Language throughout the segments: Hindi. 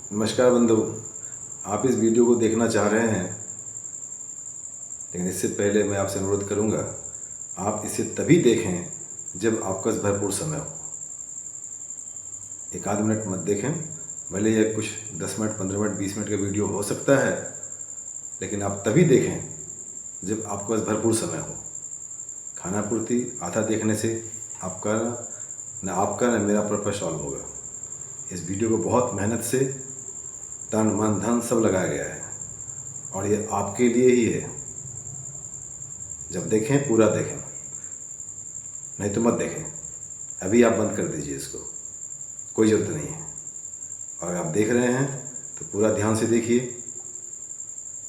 नमस्कार बंधु, आप इस वीडियो को देखना चाह रहे हैं, लेकिन इससे पहले मैं आपसे अनुरोध करूंगा, आप इसे तभी देखें जब आपका भरपूर समय हो। एक आध मिनट मत देखें, भले यह कुछ 10 मिनट, 15 मिनट, 20 मिनट का वीडियो हो सकता है, लेकिन आप तभी देखें जब आपके पास भरपूर समय हो। खाना पूर्ति आधा देखने से आपका न मेरा पर्पस सॉल्व होगा। इस वीडियो को बहुत मेहनत से तन मन धन सब लगाया गया है और ये आपके लिए ही है। जब देखें पूरा देखें, नहीं तो मत देखें। अभी आप बंद कर दीजिए इसको, कोई ज़रूरत नहीं है। और आप देख रहे हैं तो पूरा ध्यान से देखिए।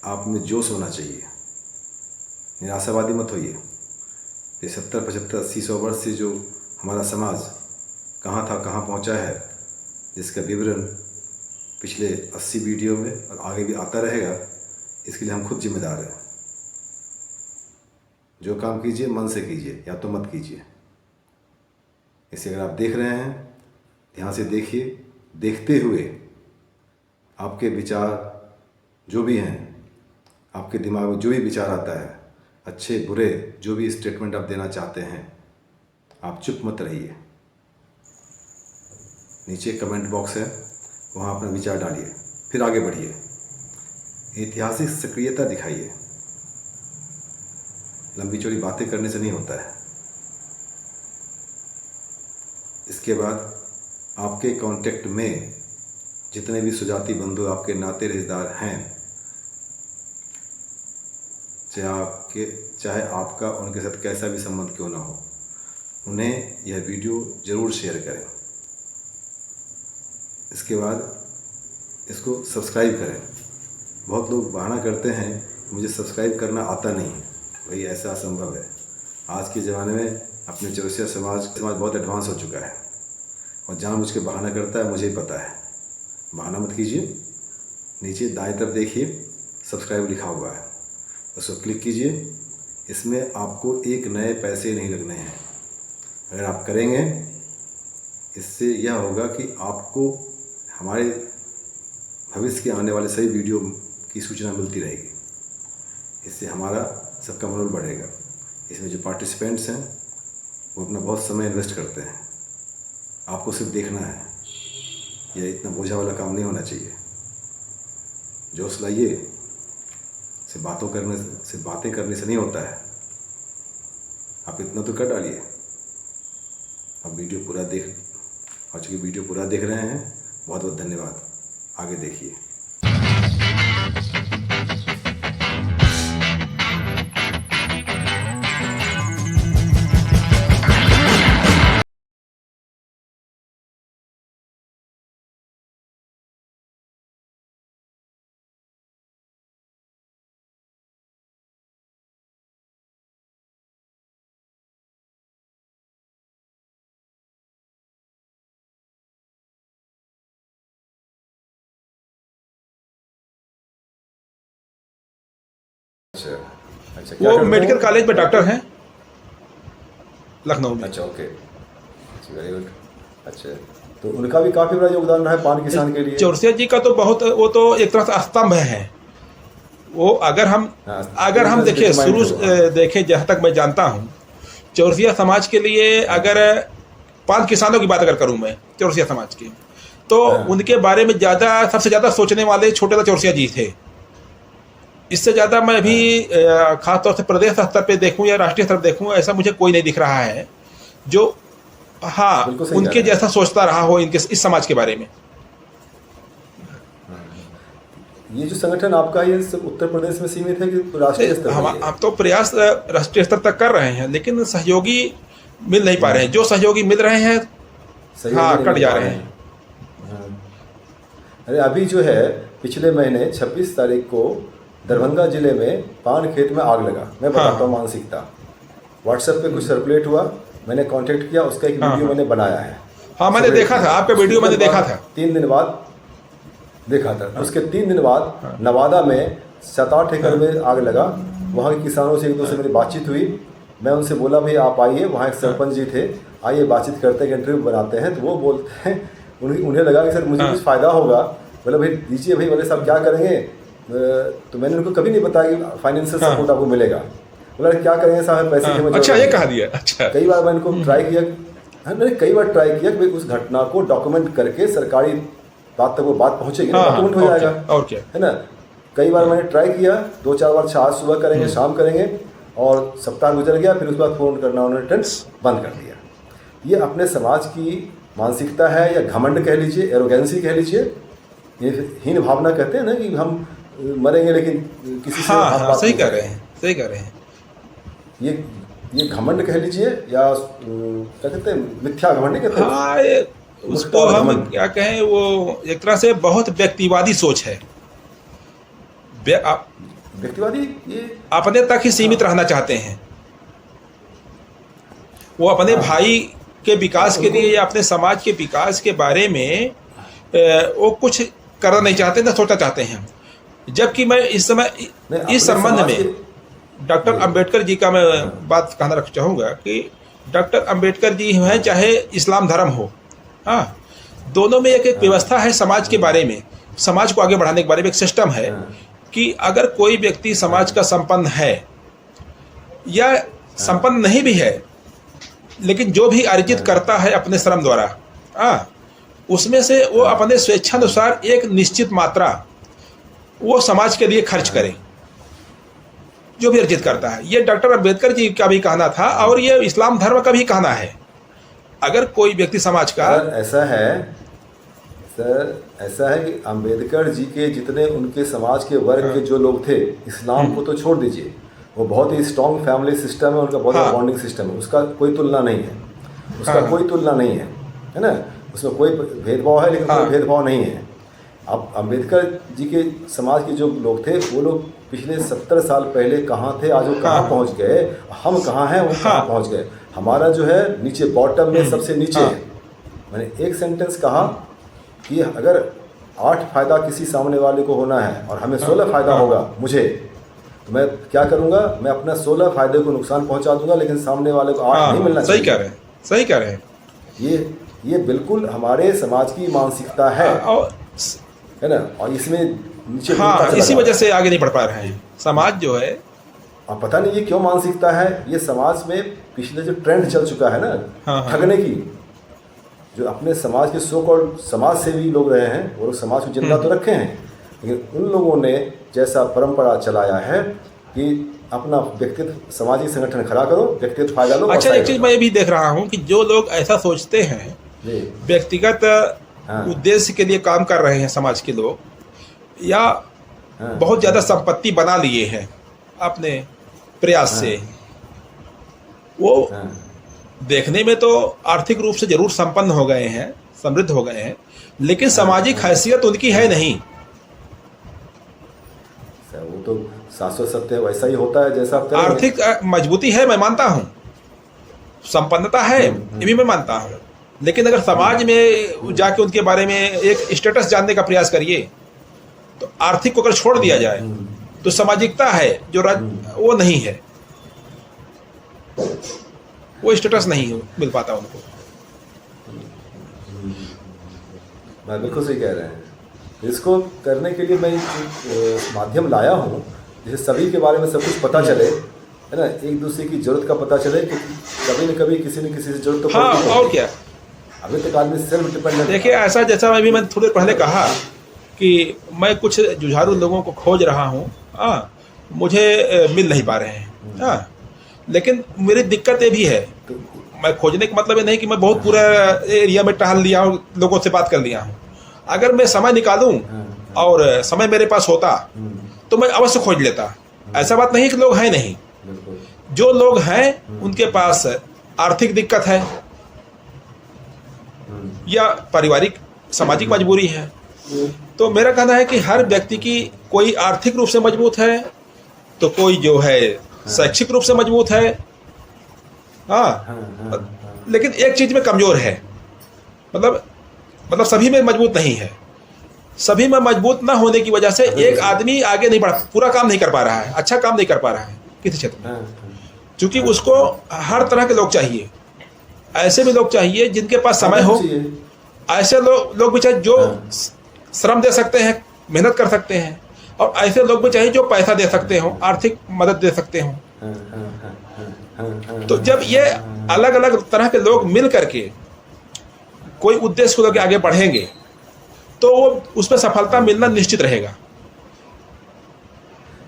आप में जोश होना चाहिए, निराशावादी मत होइए। ये 70, 75, 80, 100 वर्ष से जो हमारा समाज कहाँ था कहाँ पहुँचा है, जिसका विवरण पिछले 80 वीडियो में और आगे भी आता रहेगा, इसके लिए हम खुद जिम्मेदार हैं। जो काम कीजिए मन से कीजिए, या तो मत कीजिए। इसे अगर आप देख रहे हैं, ध्यान से देखिए। देखते हुए आपके विचार जो भी हैं, आपके दिमाग में जो भी विचार आता है, अच्छे बुरे जो भी स्टेटमेंट आप देना चाहते हैं, आप चुप मत रहिए। नीचे कमेंट बॉक्स है, वहाँ अपना विचार डालिए, फिर आगे बढ़िए। ऐतिहासिक सक्रियता दिखाइए। लंबी चौड़ी बातें करने से नहीं होता है। इसके बाद आपके कांटेक्ट में जितने भी सुजाति बंधु, आपके नाते रिश्तेदार हैं, चाहे आपका उनके साथ कैसा भी संबंध क्यों ना हो, उन्हें यह वीडियो ज़रूर शेयर करें। इसके बाद इसको सब्सक्राइब करें। बहुत लोग बहाना करते हैं मुझे सब्सक्राइब करना आता नहीं। भाई ऐसा असंभव है। आज के ज़माने में अपने चौरसिया समाज बहुत एडवांस हो चुका है और जानबूझ के बहाना करता है, मुझे ही पता है। बहाना मत कीजिए। नीचे दाएं तरफ देखिए, सब्सक्राइब लिखा हुआ है, उसको क्लिक कीजिए। इसमें आपको एक नए पैसे नहीं लगने हैं। अगर आप करेंगे, इससे यह होगा कि आपको हमारे भविष्य के आने वाले सही वीडियो की सूचना मिलती रहेगी। इससे हमारा सबका मनोबल बढ़ेगा। इसमें जो पार्टिसिपेंट्स हैं वो अपना बहुत समय इन्वेस्ट करते हैं। आपको सिर्फ देखना है। यह इतना बोझा वाला काम नहीं होना चाहिए। जोश लाइए। सिर्फ बातें करने से नहीं होता है। आप इतना तो कर डालिए। अब वीडियो पूरा और चूँकि वीडियो पूरा देख रहे हैं, बहुत बहुत धन्यवाद। आगे देखिए। अच्छा, क्या वो करते मेडिकल हैं? कॉलेज में डॉक्टर हैं, लखनऊ में। अच्छा, ओके, वेरी गुड। अच्छा, तो उनका भी काफ़ी बड़ा योगदान रहा है पान किसान के लिए। चौरसिया जी का तो बहुत, वो तो एक तरह से स्तंभ है वो। अगर हम देखिए शुरू देखें, जहाँ तक मैं जानता हूँ, चौरसिया समाज के लिए, अगर पान किसानों की बात अगर करूँ मैं चौरसिया समाज की, तो उनके बारे में सबसे ज़्यादा सोचने वाले छोटे चौरसिया जी थे। इससे ज़्यादा मैं अभी खास तौर से प्रदेश स्तर पे देखूं या राष्ट्रीय स्तर पे देखूं, ऐसा मुझे कोई नहीं दिख रहा है जो उनके जैसा सोचता रहा हो इनके इस समाज के बारे में। ये जो संगठन आपका ये सब उत्तर प्रदेश में सीमित है कि राष्ट्रीय स्तर पर? हम तो प्रयास राष्ट्रीय स्तर तक कर रहे हैं, लेकिन सहयोगी मिल नहीं पा रहे हैं। जो सहयोगी मिल रहे हैं, कट जा रहे हैं। अरे अभी जो है, पिछले महीने 26 तारीख को दरभंगा जिले में पान खेत में आग लगा। मैं बताता हूँ मानसिकता। व्हाट्सएप पे कुछ सर्कुलेट हुआ, मैंने कांटेक्ट किया, उसका एक वीडियो मैंने बनाया है। मैंने देखा था आपका वीडियो, मैंने देखा था। 3 दिन बाद देखा था। उसके 3 दिन बाद नवादा में 7-8 एकड़ में आग लगा। वहाँ के किसानों से एक दो से मेरी बातचीत हुई। मैं उनसे बोला भाई आप आइए, वहाँ एक सरपंच जी थे, आइए बातचीत करते हैं, इंटरव्यू बनाते हैं। तो वो बोलते हैं, उन्हें लगा कि सर मुझे कुछ फ़ायदा होगा, बोला भाई दीजिए भाई, बोले साहब क्या करेंगे, तो मैंने उनको कभी नहीं बताया कि फाइनेंशियल सपोर्ट आपको मिलेगा। बोला क्या करेंगे साहब, पैसे की अच्छा, ये कहा दिया। अच्छा, कई बार मैंने इनको ट्राई किया, मैंने कई बार ट्राई किया कि भाई उस घटना को डॉक्यूमेंट करके सरकारी बात तक वो बात पहुंचेगी, डॉक्यूमेंट हो जाएगा, और क्या है ना। कई बार मैंने ट्राई किया, 2-4 बार, आज सुबह करेंगे शाम करेंगे, और सप्ताह गुजर गया, फिर उसके बाद फ़ोन करना उन्होंने टेंस बंद कर दिया। ये अपने समाज की मानसिकता है, या घमंड कह लीजिए, एरोगेंसी कह लीजिए, ये हीन भावना कहते हैं ना, कि हम मरेंगे लेकिन किसी से बात सही कह रहे हैं, सही कह रहे हैं। ये घमंड कह लीजिए, या क्या कहते हैं, मिथ्या घमंड कहते हैं। हाँ, ये उसको हम क्या कहें, वो एक तरह से बहुत व्यक्तिवादी सोच है। व्यक्तिवादी, ये अपने तक ही सीमित रहना चाहते हैं। वो अपने भाई के विकास के लिए या अपने समाज के विकास के बारे में वो कुछ करना नहीं चाहते, ना सोचना चाहते हैं। जबकि मैं इस समय इस संबंध में डॉक्टर अंबेडकर जी का मैं बात कहना रख चाहूँगा कि डॉक्टर अंबेडकर जी हैं, चाहे इस्लाम धर्म हो, हाँ, दोनों में एक व्यवस्था है समाज के बारे में, समाज को आगे बढ़ाने के बारे में एक सिस्टम है कि अगर कोई व्यक्ति समाज का संपन्न है या संपन्न नहीं भी है, लेकिन जो भी अर्जित करता है अपने श्रम द्वारा, उसमें से वो अपने स्वेच्छानुसार एक निश्चित मात्रा वो समाज के लिए खर्च करे, जो भी अर्जित करता है। ये डॉक्टर अंबेडकर जी का भी कहना था, और ये इस्लाम धर्म का भी कहना है। अगर कोई व्यक्ति समाज का ऐसा है कि अंबेडकर जी के जितने उनके समाज के वर्ग के जो लोग थे, इस्लाम को तो छोड़ दीजिए, वो बहुत ही स्ट्रॉन्ग फैमिली सिस्टम है, उनका बहुत ही बॉन्डिंग सिस्टम है, उसका कोई तुलना नहीं है, कोई तुलना नहीं है ना। उसमें कोई भेदभाव है, लेकिन कोई भेदभाव नहीं है। अब अंबेडकर जी के समाज के जो लोग थे, वो लोग पिछले 70 साल पहले कहाँ थे, आज वो कहाँ पहुँच गए, हम कहाँ हैं, वो कहाँ पहुँच गए। हमारा जो है नीचे बॉटम में सबसे नीचे है। मैंने एक सेंटेंस कहा कि अगर 8 फायदा किसी सामने वाले को होना है और हमें 16 फायदा होगा मुझे, तो मैं क्या करूँगा, मैं अपना 16 फायदे को नुकसान पहुँचा दूंगा, लेकिन सामने वाले को 8 नहीं मिलना चाहिए। सही कह रहे हैं, सही कह रहे हैं। ये बिल्कुल हमारे समाज की मानसिकता है, है ना। और इसमें नीचे इसी वजह से आगे नहीं बढ़ पा रहे हैं समाज जो है। अब पता नहीं ये क्यों मानसिकता है, ये समाज में पिछले जो ट्रेंड चल चुका है ना, ठगने की, जो अपने समाज के सो कॉल्ड समाज सेवी लोग रहे हैं, वो लोग समाज को जिंदा तो रखे हैं, लेकिन उन लोगों ने जैसा परंपरा चलाया है कि अपना व्यक्तित्व सामाजिक संगठन खड़ा करो, व्यक्तित्व फायदा लो। अच्छा, एक चीज़ मैं भी देख रहा हूँ कि जो लोग ऐसा सोचते हैं, व्यक्तिगत उद्देश्य के लिए काम कर रहे हैं समाज के लोग, या बहुत ज़्यादा संपत्ति बना लिए हैं अपने प्रयास से, वो देखने में तो आर्थिक रूप से जरूर संपन्न हो गए हैं, समृद्ध हो गए हैं, लेकिन सामाजिक हैसियत उनकी है नहीं। वो तो शाश्वत सत्य वैसा ही होता है जैसा आर्थिक मजबूती है, मैं मानता हूँ, संपन्नता है, ये भी मैं मानता हूँ, लेकिन अगर समाज में जाके उनके बारे में एक स्टेटस जानने का प्रयास करिए, तो आर्थिक को अगर छोड़ दिया जाए तो सामाजिकता है जो वो नहीं है, वो स्टेटस नहीं मिल पाता उनको। मैं बिल्कुल सही कह रहे हैं। इसको करने के लिए मैं माध्यम लाया हूँ, जैसे सभी के बारे में सब कुछ पता चले, है ना, एक दूसरे की जरूरत का पता चले कि कभी न कभी किसी न किसी से जरूरत तो पड़ती है। और क्या, अभी तक आदमी सेल्फ डिपेंडेंट। देखिए, ऐसा जैसा मैंने थोड़ी पहले कहा कि मैं कुछ जुझारू लोगों को खोज रहा हूँ, मुझे मिल नहीं पा रहे हैं, लेकिन मेरी दिक्कत ये भी है, मैं खोजने का मतलब ये नहीं कि मैं बहुत पूरा एरिया में टहल लिया हूँ, लोगों से बात कर लिया हूँ। अगर मैं समय निकालूं और समय मेरे पास होता तो मैं अवश्य खोज लेता। ऐसा बात नहीं कि लोग हैं नहीं, जो लोग हैं उनके पास आर्थिक दिक्कत है या पारिवारिक सामाजिक मजबूरी है। तो मेरा कहना है कि हर व्यक्ति की कोई आर्थिक रूप से मजबूत है, तो कोई जो है शैक्षिक रूप से मजबूत है, लेकिन एक चीज में कमजोर है, मतलब सभी में मजबूत नहीं है। सभी में मजबूत ना होने की वजह से एक आदमी आगे नहीं बढ़, पूरा काम नहीं कर पा रहा है, अच्छा काम नहीं कर पा रहा है किसी क्षेत्र में, क्योंकि उसको हर तरह के लोग चाहिए। ऐसे भी लोग चाहिए जिनके पास समय हो, ऐसे लोग भी चाहिए जो श्रम दे सकते हैं, मेहनत कर सकते हैं, और ऐसे लोग भी चाहिए जो पैसा दे सकते हो, आर्थिक मदद दे सकते हो। तो जब ये अलग अलग तरह के लोग मिल करके कोई उद्देश्य को लेकर आगे बढ़ेंगे तो वो उसमें सफलता मिलना निश्चित रहेगा।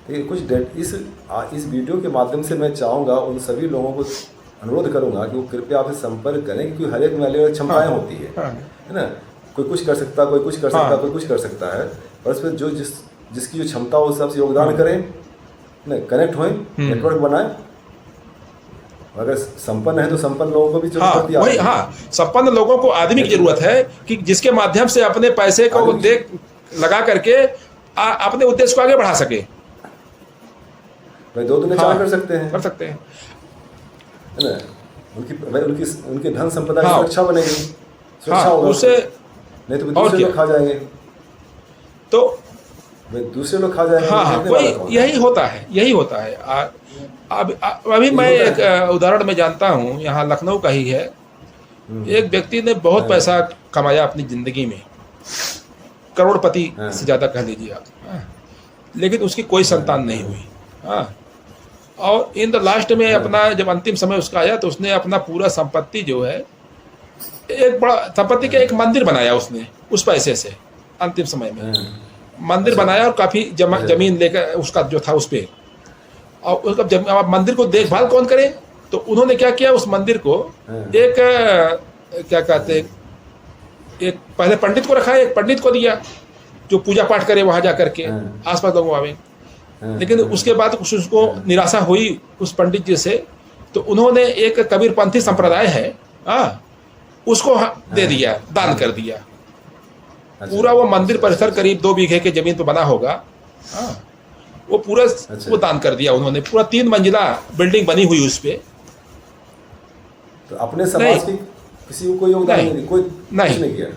कुछ इस वीडियो के माध्यम से मैं चाहूँगा उन सभी लोगों को अनुरोध करूँगा कि वो कृपया आपसे संपर्क करें, क्योंकि हर एक में अलग अलग क्षमताएँ होती है ना। कोई कुछ कर सकता है, कोई कुछ कर सकता है, कोई कुछ कर सकता है, और उसमें जो जिसकी जो क्षमता हो उस हिसाब से योगदान करें ना, कनेक्ट हों, नेटवर्क बनाएं। अगर संपन्न है तो संपन्न लोगों को भी संपन्न लोगों को आदमी की जरूरत है कि जिसके माध्यम से अपने पैसे को लगा करके अपने उद्देश्य को आगे बढ़ा सके। भाई 2 दुनिया 4 कर सकते हैं है ना। उनकी धन संपदा की सुरक्षा बनेगी, सुरक्षा होगा उससे, नहीं तो दूसरे लोग खा जाएंगे, तो दूसरे लोग खा जाएंगे। वही यही होता है। अभी मैं एक उदाहरण में जानता हूँ, यहाँ लखनऊ का ही है। एक व्यक्ति ने बहुत पैसा कमाया अपनी जिंदगी में, करोड़पति से ज़्यादा कह लीजिए आप, लेकिन उसकी कोई संतान नहीं हुई। और इन द लास्ट में अपना जब अंतिम समय उसका आया तो उसने अपना पूरा संपत्ति जो है, एक बड़ा संपत्ति का एक मंदिर बनाया उसने उस पैसे से। अंतिम समय में मंदिर बनाया और काफ़ी जमीन लेकर उसका जो था उस पर, और उसका मंदिर को देखभाल कौन करे, तो उन्होंने क्या किया, उस मंदिर को एक क्या कहते हैं, एक पहले पंडित को रखा, एक पंडित को दिया जो पूजा पाठ करे वहाँ जा करके, आसपास लोगों आवे। लेकिन उसके बाद कुछ उसको निराशा हुई उस पंडित जी से, तो उन्होंने एक कबीरपंथी संप्रदाय है उसको दे दिया, दान कर दिया। पूरा वो मंदिर परिसर करीब 2 बीघे के जमीन पर बना होगा, वो पूरा वो दान कर दिया उन्होंने। पूरा 3 मंजिला बिल्डिंग बनी हुई उस पे। तो अपने समाज की किसी को कोई योगदान नहीं, कोई नहीं किया।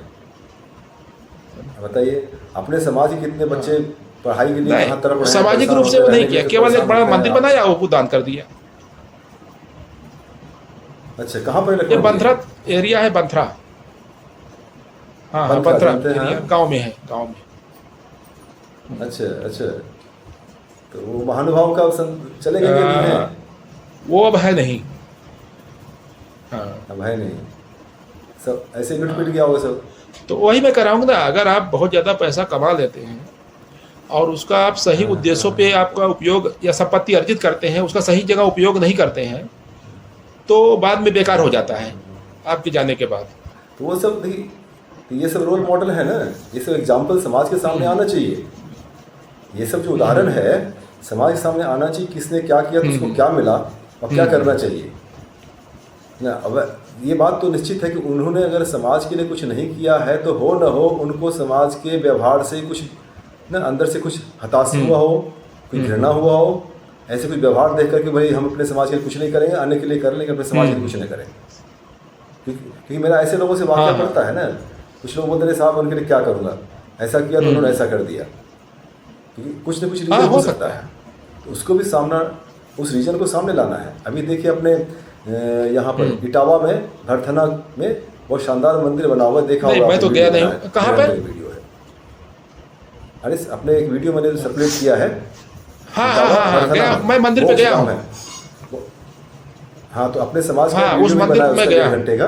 बताइए, अपने समाज के कितने बच्चे पढ़ाई के लिए हर तरफ सामाजिक रूप से वो नहीं किया, केवल एक बड़ा मंदिर बनाया, वो दान कर दिया। अच्छा, कहाँ पर? ये बंथरा एरिया है, बंथरा। हाँ, बंथरा एरिया गांव में है, गांव में। अच्छा, तो वो महानुभाव का चले गए? वो अब है नहीं। अब है नहीं, सब ऐसे लुट-पिट गया होगा सब। तो वही मैं कह रहा हूँ ना, अगर आप बहुत ज़्यादा पैसा कमा लेते हैं और उसका आप सही उद्देश्यों पे आपका उपयोग या संपत्ति अर्जित करते हैं, उसका सही जगह उपयोग नहीं करते हैं, तो बाद में बेकार हो जाता है आपके जाने के बाद। तो वो सब ये सब रोल मॉडल है ना, ये सब एग्जाम्पल समाज के सामने आना चाहिए। ये सब जो उदाहरण है समाज के सामने आना चाहिए, किसने क्या किया तो उसको क्या मिला और क्या करना चाहिए ना। अब ये बात तो निश्चित है कि उन्होंने अगर समाज के लिए कुछ नहीं किया है तो हो न हो उनको समाज के व्यवहार से कुछ ना अंदर से कुछ हताश हुआ हो, कोई घृणा हुआ हो, ऐसे कोई व्यवहार देख करके भाई हम अपने समाज के लिए कुछ नहीं करेंगे, अन्य के लिए कर लेंगे, अपने समाज के लिए कुछ नहीं करेंगे। क्योंकि मेरा ऐसे लोगों से वाक़या पड़ता है ना, कुछ लोग बोलते रहे साहब उनके लिए क्या करूँगा, ऐसा किया तो उन्होंने ऐसा कर दिया। क्योंकि कुछ न कुछ रीज़न हो सकता है, तो उसको भी उस रीजन को सामने लाना है। अभी देखिए अपने यहाँ पर इटावा में, भरथना में बहुत शानदार मंदिर बना हुआ, देखा होगा? मैं तो गया नहीं। कहाँ पर? वीडियो है, अरे अपने एक वीडियो मैंने सर्कुलेट किया है। हाँ, मैं मंदिर पे गया हूँ। हाँ, तो अपने समाज का उस मंदिर में गया 1.5 घंटे का।